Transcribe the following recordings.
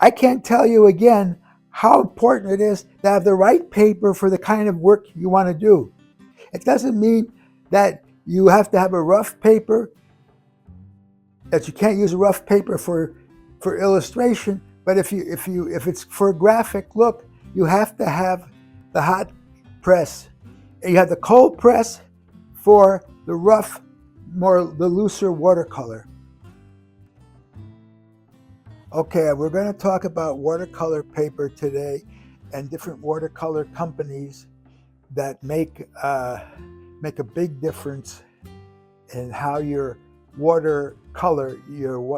I can't tell you again how important it is to have the right paper for the kind of work you want to do. It doesn't mean that you have to have a rough paper, that you can't use a rough paper for illustration, but if it's for a graphic look, you have to have the hot press. You have the cold press for the rough, the looser watercolor. Okay, we're going to talk about watercolor paper today and different watercolor companies that make a big difference in how your watercolor,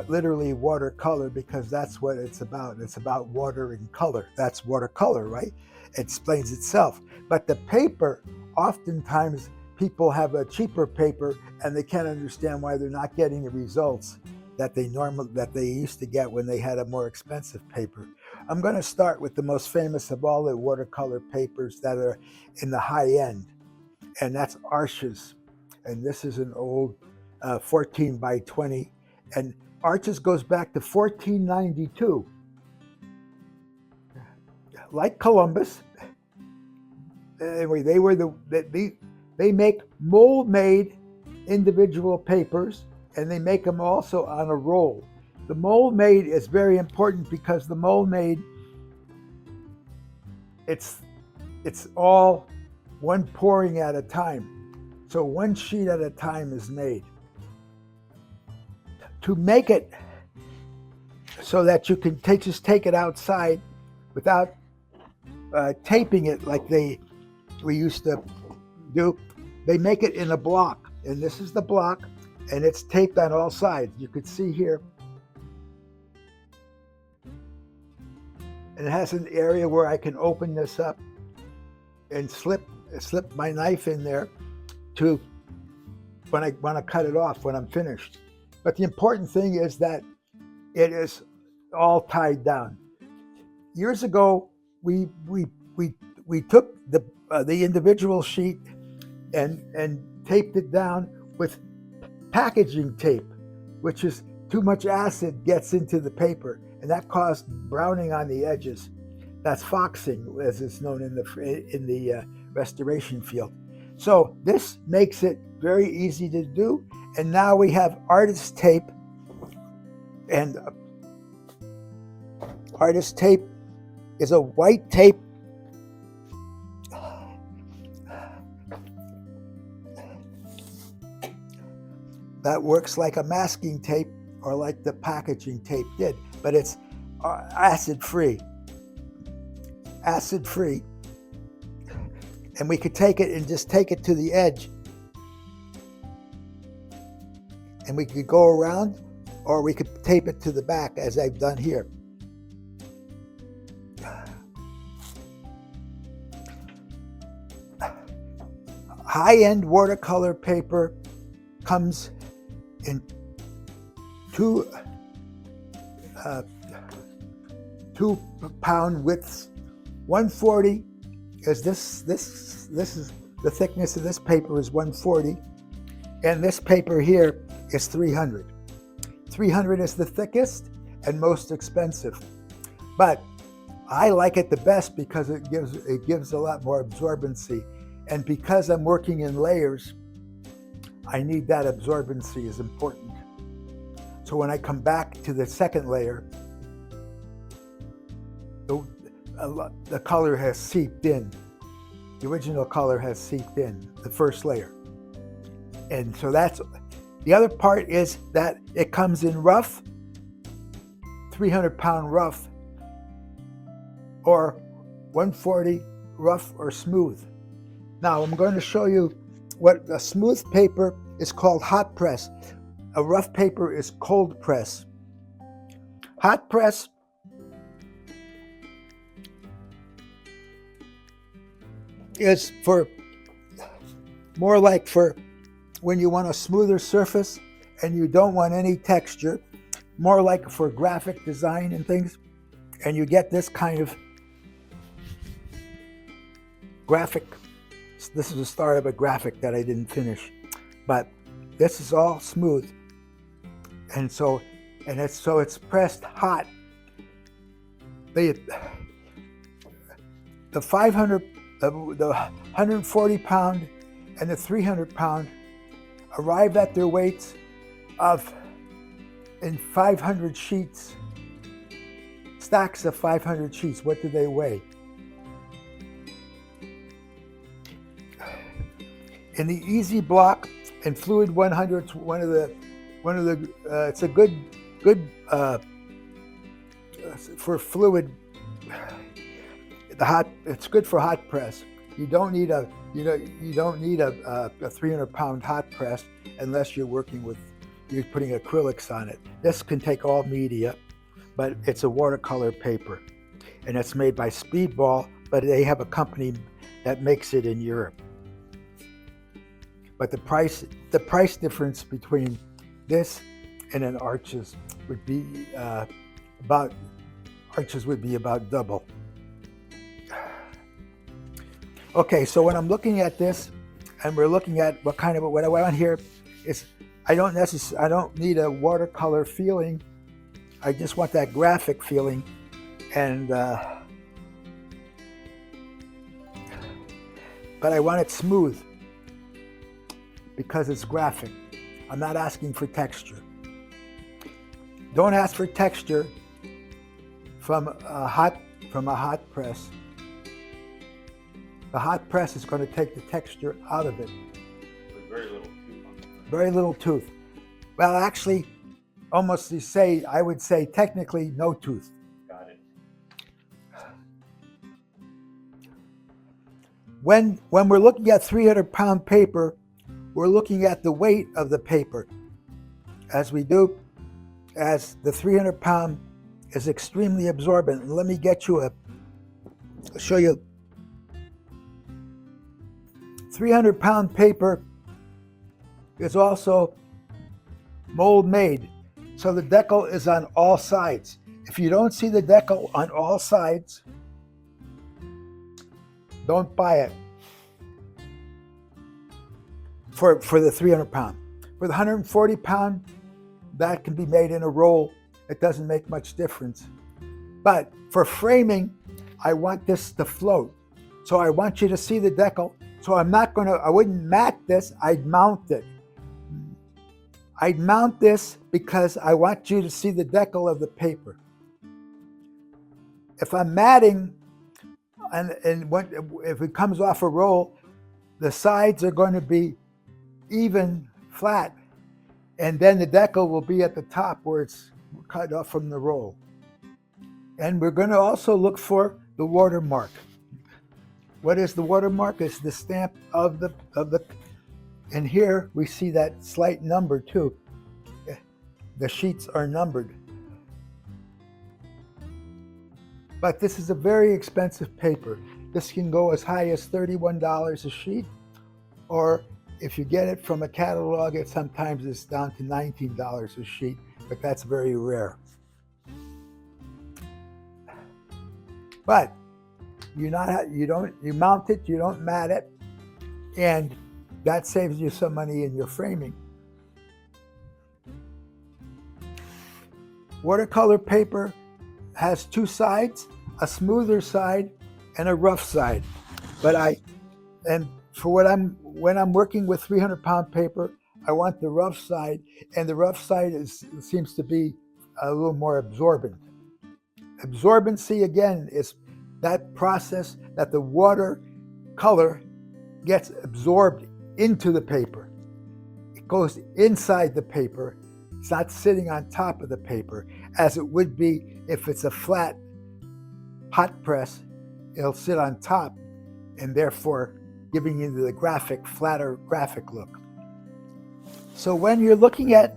literally watercolor, because that's what it's about. It's about water and color. That's watercolor, right? It explains itself. But the paper, oftentimes people have a cheaper paper and they can't understand why they're not getting the results that they used to get when they had a more expensive paper. I'm going to start with the most famous of all the watercolor papers that are in the high end, and that's Arches. And this is an old 14 by 20, and Arches goes back to 1492. Like Columbus, anyway, they make mold-made individual papers, and they make them also on a roll. The mold-made is very important because the mold-made, it's all one pouring at a time. So one sheet at a time is made. To make it so that you can just take it outside without taping it like we used to do, they make it in a block. And this is the block, and it's taped on all sides. You could see here. And it has an area where I can open this up and slip my knife in there to when I want to cut it off when I'm finished. But the important thing is that it is all tied down. Years ago, we took the individual sheet and taped it down with packaging tape, which is too much acid gets into the paper, and that caused browning on the edges. That's foxing, as it's known in the restoration field. So this makes it very easy to do. And now we have artist tape, and artist tape is a white tape that works like a masking tape or like the packaging tape did, but it's acid-free. Acid-free. And we could take it and just take it to the edge. And we could go around, or we could tape it to the back as I've done here. High-end watercolor paper comes in two pound widths. 140 is this is the thickness of this paper is 140, and this paper here is 300. 300 is the thickest and most expensive, but I like it the best because it gives a lot more absorbency, and because I'm working in layers, I need that absorbency is important. So when I come back to the second layer, the color has seeped in. The original color has seeped in, the first layer. And so that's, the other part is that it comes in rough, 300-pound rough, or 140 rough or smooth. Now I'm going to show you what a smooth paper is called hot press. A rough paper is cold press. Hot press is for more like for when you want a smoother surface and you don't want any texture, more like for graphic design and things, and you get this kind of graphic. This is the start of a graphic that I didn't finish, but this is all smooth, and it's pressed hot they the 500, the 140 pound and the 300 pound arrive at their weights of in 500 sheets, stacks of 500 sheets. What do they weigh? In the easy block and fluid 100, it's a good for fluid. It's good for hot press. You don't need a 300 pound hot press unless you're putting acrylics on it. This can take all media, but it's a watercolor paper, and it's made by Speedball, but they have a company that makes it in Europe. But the price difference between this and an Arches would be about double. Okay, so when I'm looking at this, and we're looking at what I want here is I don't need a watercolor feeling. I just want that graphic feeling, and but I want it smooth because it's graphic. I'm not asking for texture. Don't ask for texture from a hot press. The hot press is going to take the texture out of it. With very little tooth on it. Very little tooth. Well, actually, I would say technically no tooth. Got it. When we're looking at 300 pound paper, we're looking at the weight of the paper. As the 300 pound is extremely absorbent. Let me show you. 300 pound paper is also mold made. So the decal is on all sides. If you don't see the decal on all sides, don't buy it for the 300 pound. For the 140 pound, that can be made in a roll. It doesn't make much difference. But for framing, I want this to float. So I want you to see the decal. So I wouldn't mat this, I'd mount it. I'd mount this because I want you to see the decal of the paper. If I'm matting, if it comes off a roll, the sides are going to be even, flat, and then the decal will be at the top where it's cut off from the roll. And we're going to also look for the watermark. What is the watermark? It's the stamp of the, and here we see that slight number too. The sheets are numbered. But this is a very expensive paper. This can go as high as $31 a sheet, or if you get it from a catalog, sometimes it's down to $19 a sheet, but that's very rare. But you mount it, you don't mat it, and that saves you some money in your framing. Watercolor paper has two sides, a smoother side and a rough side. When I'm working with 300 pound paper, I want the rough side, and the rough side seems to be a little more absorbent. Absorbency, again, is that process that the watercolor gets absorbed into the paper. It goes inside the paper. It's not sitting on top of the paper, as it would be if it's a flat hot press. It'll sit on top, and therefore giving you the flatter graphic look. So when you're looking at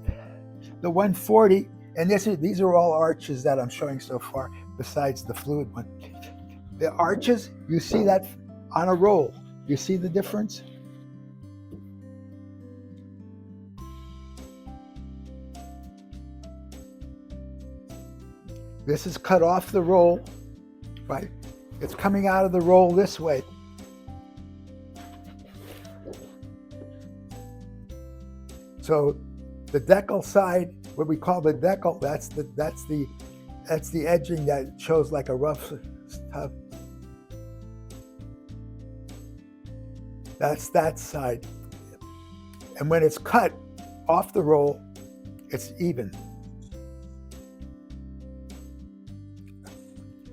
the 140, and these are all Arches that I'm showing so far, besides the fluid one. The Arches, you see that on a roll. You see the difference? This is cut off the roll, right? It's coming out of the roll this way. So the decal side, what we call the decal, that's the That's the edging that shows like a rough stuff. That's that side. And when it's cut off the roll, it's even.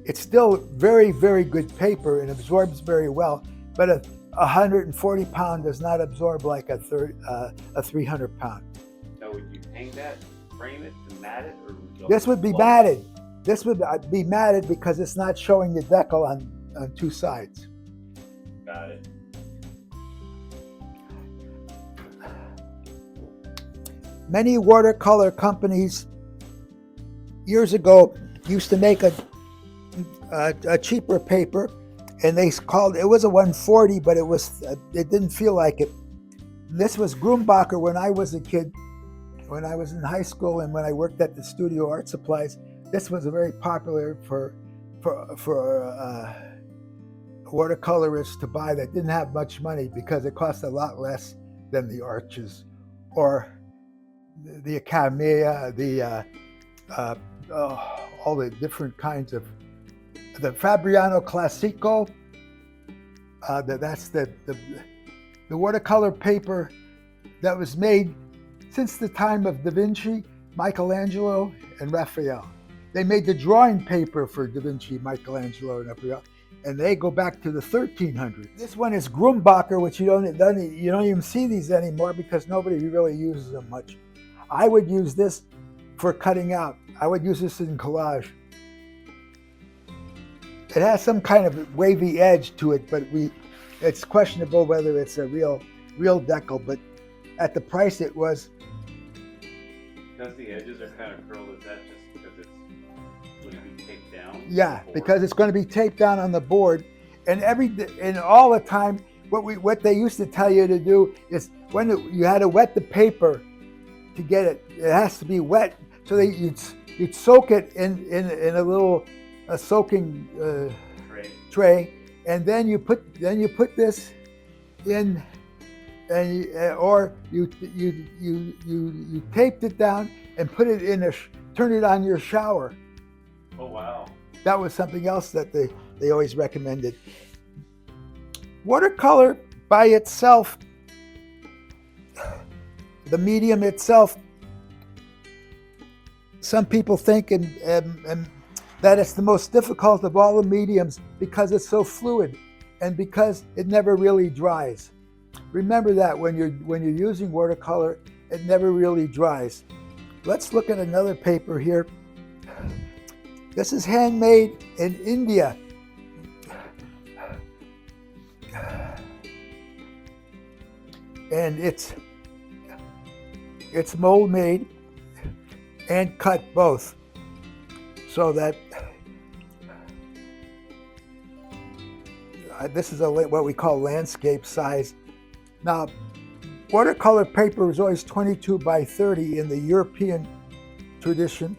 It's still very, very good paper and absorbs very well, but a 140 pound does not absorb like a 300 pound. Now, would you hang that, frame it, and mat it, or would you This would be matted. This would be matted because it's not showing the decal on two sides. Got it. Many watercolor companies years ago used to make a cheaper paper, and they called it was a 140, but it didn't feel like it. And this was Grumbacher when I was a kid, when I was in high school, and when I worked at the Studio Art Supplies. This was very popular for watercolorists to buy that didn't have much money because it cost a lot less than the Arches or the Academia, all the different kinds of the Fabriano Classico. That's the watercolor paper that was made since the time of Da Vinci, Michelangelo, and Raphael. They made the drawing paper for Da Vinci, Michelangelo, and Raphael, and they go back to the 1300s. This one is Grumbacher, which you don't even see these anymore because nobody really uses them much. I would use this for cutting out. I would use this in collage. It has some kind of wavy edge to it, but it's questionable whether it's a real decal, but at the price it was. Because the edges are kind of curled, is that just because it's going to be taped down? Yeah, because it's going to be taped down on the board, and all the time, what they used to tell you to do is when you had to wet the paper to get it. It has to be wet, so that you'd soak it in a little soaking tray, and then you put this in, or you taped it down and put it in turn it on your shower. Oh wow! That was something else that they always recommended. Watercolor by itself, the medium itself, some people think that it's the most difficult of all the mediums because it's so fluid and because it never really dries. Remember that when you're using watercolor, it never really dries. Let's look at another paper here. This is handmade in India. And it's mold made and cut both, so that this is what we call landscape size. Now, watercolor paper is always 22 by 30 in the European tradition,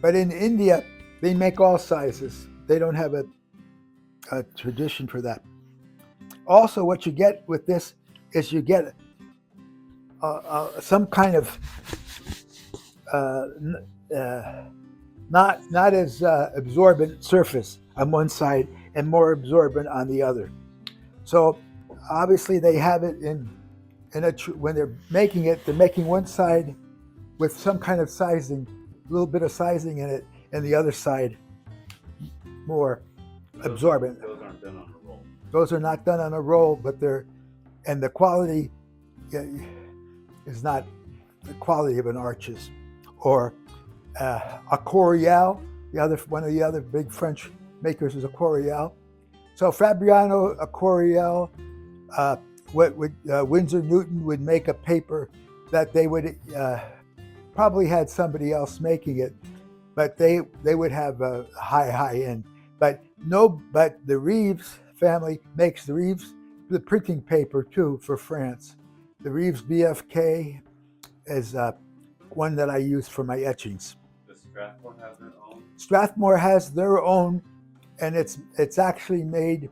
but in India they make all sizes. They don't have a tradition for that. Also, what you get with this is you get some kind of not as absorbent surface on one side and more absorbent on the other. So obviously they have it when they're making it, they're making one side with some kind of sizing, a little bit of sizing in it, and the other side more absorbent. Those aren't done on a roll. Those are not done on a roll, but and the quality is not the quality of an Arches or a Corial. One of the other big French makers is a Corial. So Fabriano, a Corial, Winsor Newton would make a paper that they would probably had somebody else making it, but they would have a high end. But the Reeves family makes the printing paper too for France. The Reeves BFK is one that I use for my etchings. Does Strathmore have their own? Strathmore has their own, and it's actually made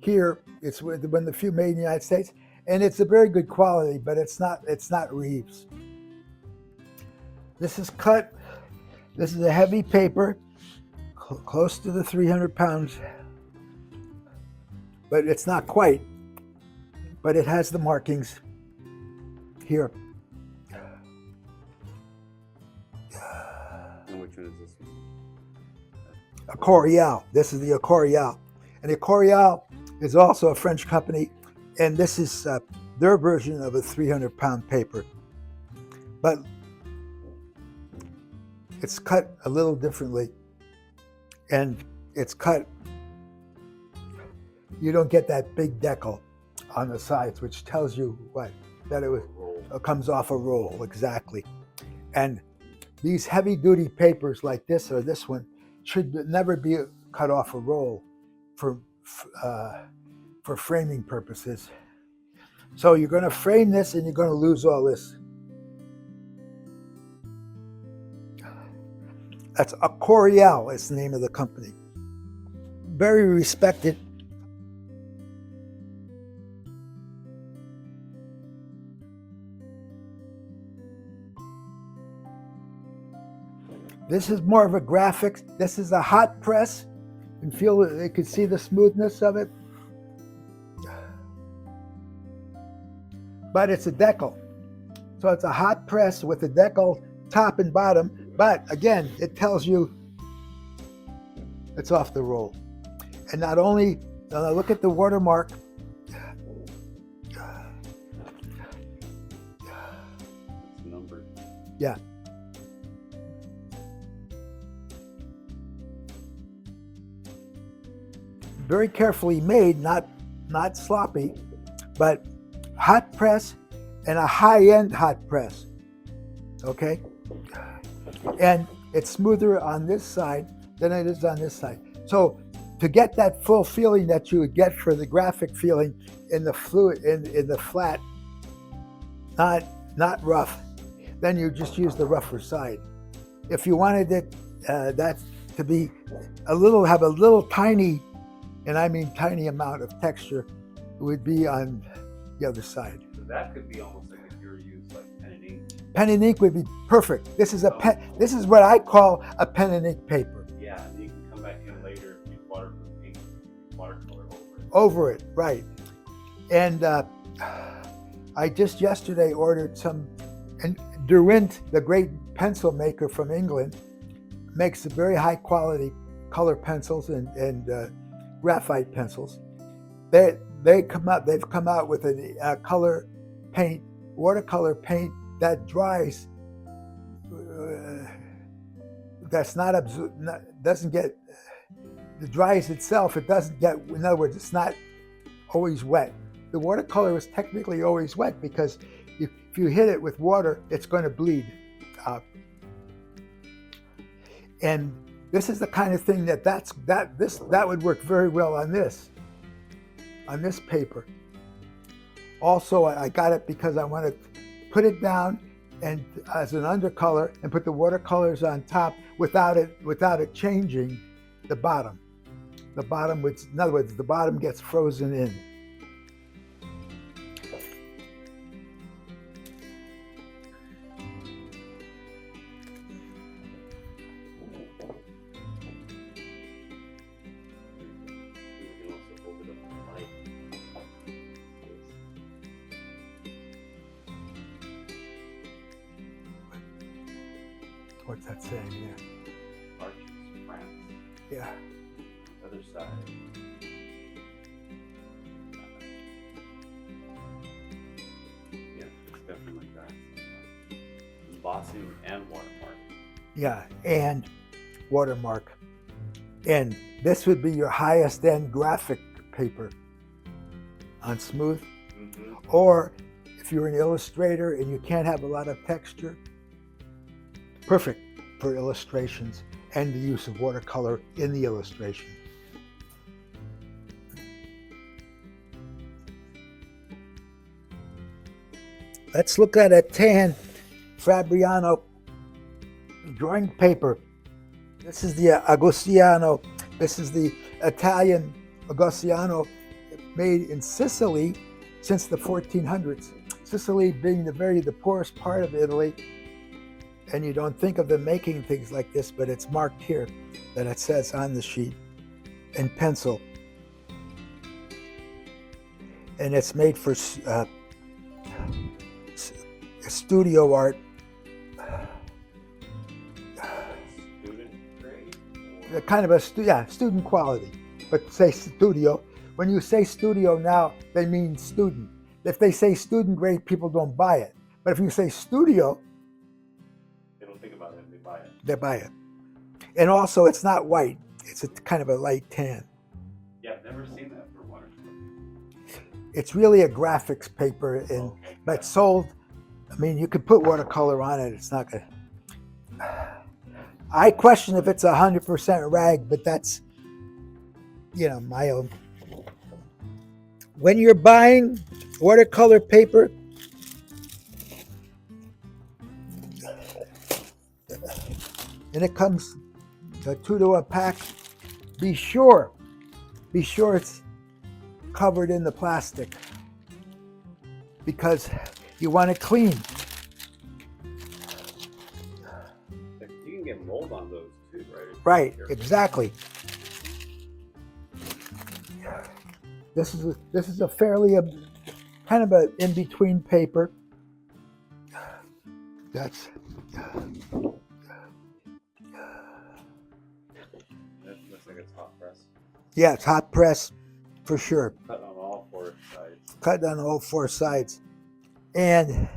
here. It's one of the few made in the United States, and it's a very good quality, but it's not Reeves. This is cut This is a heavy paper, close to the 300 pounds, but it's not quite. But it has the markings here. And which one is this one? Aquarelle. This is the Aquarelle. And the Aquarelle is also a French company, and this is their version of a 300-pound paper. But it's cut a little differently, and it's cut, you don't get that big decal on the sides, which tells you what? That it comes off a roll, exactly. And these heavy-duty papers like this or this one should never be cut off a roll for framing purposes. So you're going to frame this and you're going to lose all this. That's Aquarelle, is the name of the company. Very respected. This is more of a graphic. This is a hot press. You can feel it, you can see the smoothness of it. But it's a decal. So it's a hot press with a decal top and bottom. But again, it tells you it's off the roll. And not only, look at the watermark. It's numbered. Yeah. Very carefully made, not sloppy, but hot press and a high-end hot press. Okay? And it's smoother on this side than it is on this side. So to get that full feeling that you would get for the graphic feeling in the fluid, in the flat, not rough, then you just use the rougher side. If you wanted it that to be have a little tiny, and I mean tiny amount of texture, it would be on the other side. So that could be almost like if you were to use like pen and ink. Pen and ink would be perfect. This is a pen. This is what I call a pen and ink paper. Yeah, and you can come back in later and use waterproof ink, watercolor over it. Over it, right. And I just yesterday ordered some, and Derwent, the great pencil maker from England, makes very high quality color pencils and graphite pencils. They've come out with a color paint, watercolor paint that dries. It dries itself. It doesn't get. In other words, it's not always wet. The watercolor is technically always wet because if you hit it with water, it's going to bleed out. And this is the kind of thing that would work very well on this paper. Also, I got it because I want to put it down and as an undercolor and put the watercolors on top without it changing the bottom. The bottom, in other words, the bottom gets frozen in. What's that saying here? Arches, France. Yeah. Other side. Yeah, it's definitely like that. Embossing and watermark. Yeah, and watermark. And this would be your highest end graphic paper on smooth. Mm-hmm. Or if you're an illustrator and you can't have a lot of texture, perfect for illustrations and the use of watercolor in the illustration. Let's look at a tan Fabriano drawing paper. This is the Agostino. This is the Italian Agostino made in Sicily since the 1400s. Sicily being the poorest part of Italy. And you don't think of them making things like this, but it's marked here that it says on the sheet in pencil. And it's made for studio art. Student grade? Kind of a student quality. But say studio. When you say studio now, they mean student. If they say student grade, people don't buy it. But if you say studio, They don't think about it, they buy it. they buy it. And also, it's not white. It's a kind of a light tan. Yeah, I've never seen that for watercolor. It's really a graphics paper, and Okay. but it's sold. I mean, you could put watercolor on it. It's not gonna. I question if it's 100% rag, but that's, my own. When you're buying watercolor paper, and it comes 2 to a pack, be sure it's covered in the plastic, because you want it clean. You can get mold on those too, right? Right, exactly. This is a fairly kind of a in-between paper. That's That looks like it's hot press. yeah, it's hot press for sure. Cut on all 4 sides. Cut on all 4 sides, and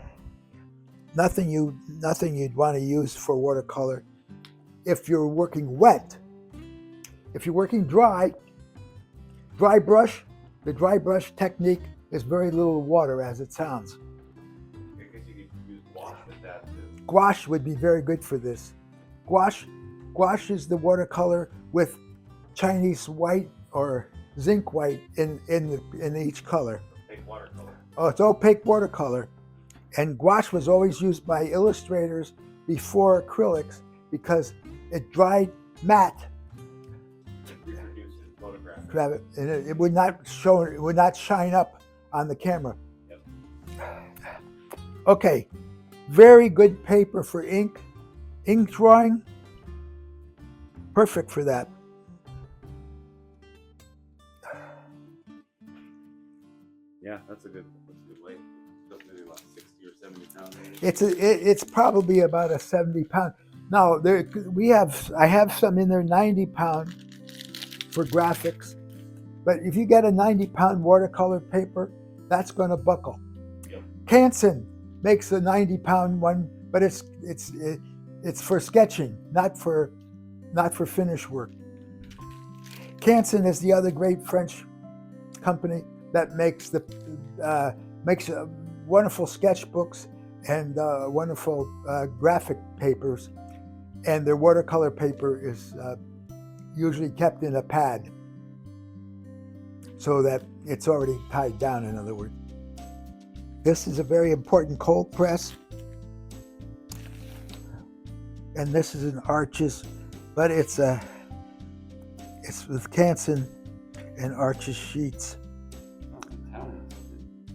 nothing you'd want to use for watercolor if you're working wet. If you're working dry brush, the dry brush technique is very little water, as it sounds. I guess you could use wash with that too. Gouache would be very good for this. Gouache is the watercolor with Chinese white or zinc white in each color. Take watercolor. Oh, it's opaque watercolor. And gouache was always used by illustrators before acrylics because it dried matte. It reproduces photographs. And it would not show, it would not shine up on the camera. Yep. Okay, very good paper for ink drawing. Perfect for that. Yeah, that's a good weight. It's maybe about 60 or 70 pounds. It's probably about a 70 pound. Now I have some in there 90 pound for graphics, but if you get a 90 pound watercolor paper, that's going to buckle. Yep. Canson makes a 90 pound one, but it's for sketching, not for finish work. Canson is the other great French company that makes wonderful sketchbooks and wonderful graphic papers, and their watercolor paper is usually kept in a pad so that it's already tied down, in other words. This is a very important cold press, and this is an Arches, but it's with Canson and Arches sheets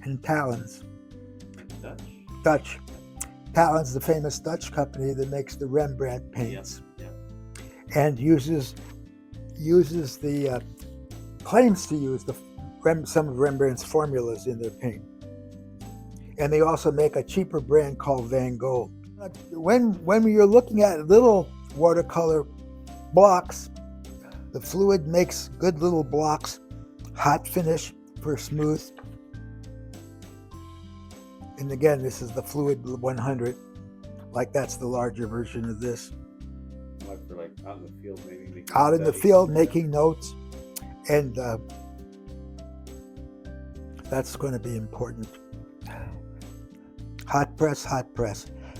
and Talons. Dutch. Talons, the famous Dutch company that makes the Rembrandt paints. Yep. And uses the claims to use some of Rembrandt's formulas in their paint. And they also make a cheaper brand called Van Gogh. When you're looking at little watercolor blocks, the fluid makes good little blocks, hot finish for smooth. And again, this is the Fluid 100. Like that's the larger version of this. Like for out in the field, maybe. Out in the field making notes, and that's going to be important. Hot press.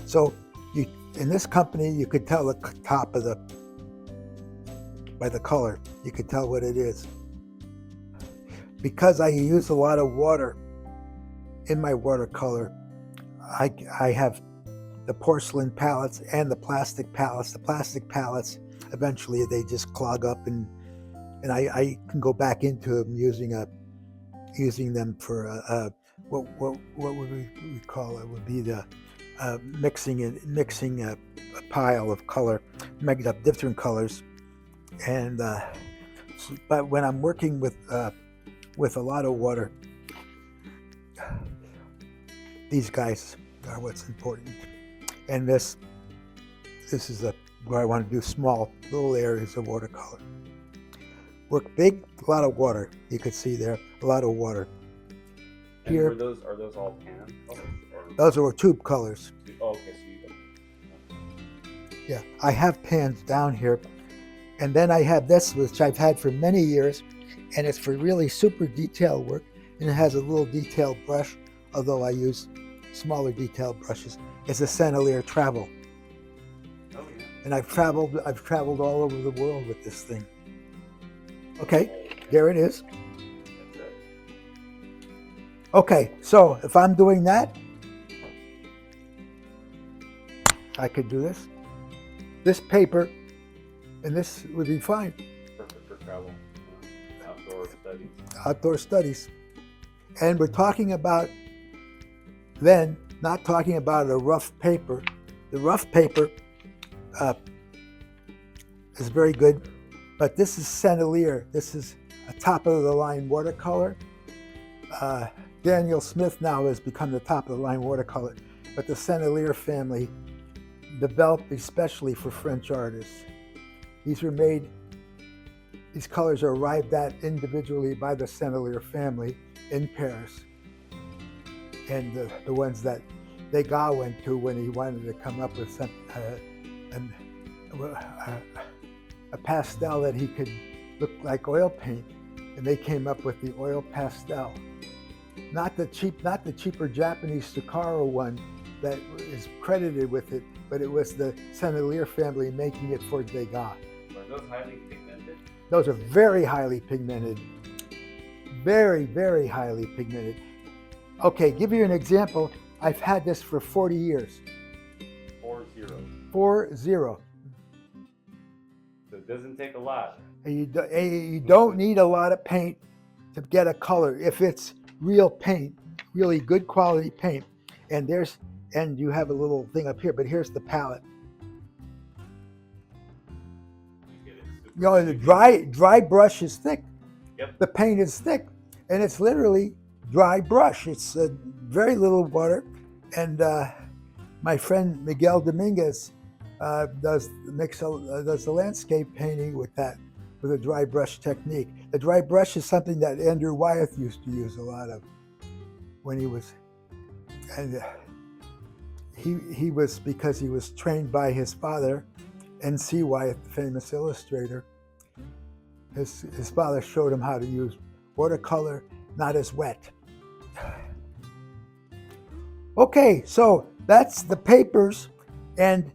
So in this company, you could tell the top by the color. You could tell what it is. Because I use a lot of water in my watercolor, I have the porcelain palettes and the plastic palettes. The plastic palettes, eventually they just clog up, and I can go back into them using them for what would we call it? Would be the mixing a pile of color, making up different colors. And but when I'm working with a lot of water, these guys are what's important. And this is where I want to do small little areas of watercolor. Work big, a lot of water. You could see there, a lot of water. And Here, are those all pan colors? Or? those are tube colors. Oh, okay, so you Yeah, I have pans down here. And then I have this, which I've had for many years, and it's for really super detailed work. And it has a little detailed brush, although I use smaller detailed brushes. It's a Sennelier Travel. Oh, yeah. And I've traveled all over the world with this thing. Okay, there it is. That's it. Okay, so if I'm doing that, I could do this. This paper, and this would be fine. Perfect for travel, outdoor studies. Outdoor studies. And we're talking about then, not talking about a rough paper. The rough paper is very good, but this is Sennelier. This is a top-of-the-line watercolor. Daniel Smith now has become the top-of-the-line watercolor, but the Sennelier family developed especially for French artists. These colors are arrived at individually by the Sennelier family in Paris. And the ones that Degas went to when he wanted to come up with a pastel that he could look like oil paint, and they came up with the oil pastel. Not the cheaper Japanese Sakura one that is credited with it, but it was the Sennelier family making it for Degas. Are those highly pigmented? Those are very highly pigmented. Very, very highly pigmented. Okay, give you an example. I've had this for 40 years. 40. 40. So it doesn't take a lot. And you don't need a lot of paint to get a color. If it's real paint, really good quality paint, and you have a little thing up here, but here's the palette. You know, the dry brush is thick. Yep. The paint is thick, and it's literally dry brush. It's very little water, and my friend Miguel Dominguez does the landscape painting with a dry brush technique. The dry brush is something that Andrew Wyeth used to use a lot of when he was, and he was, because he was trained by his father, N.C. Wyeth, the famous illustrator. His father showed him how to use watercolor, not as wet. Okay, so that's the papers, and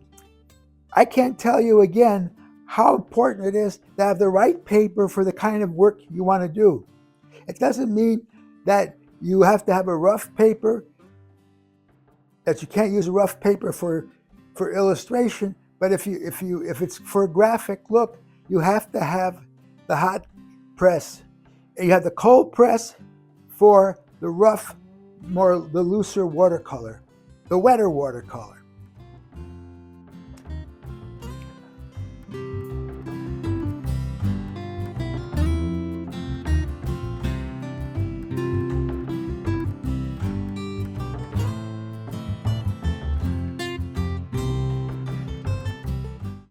I can't tell you again how important it is to have the right paper for the kind of work you want to do. It doesn't mean that you have to have a rough paper, that you can't use a rough paper for illustration, but if it's for a graphic look, you have to have the hot press. You have the cold press for the rough, the looser watercolor, the wetter watercolor.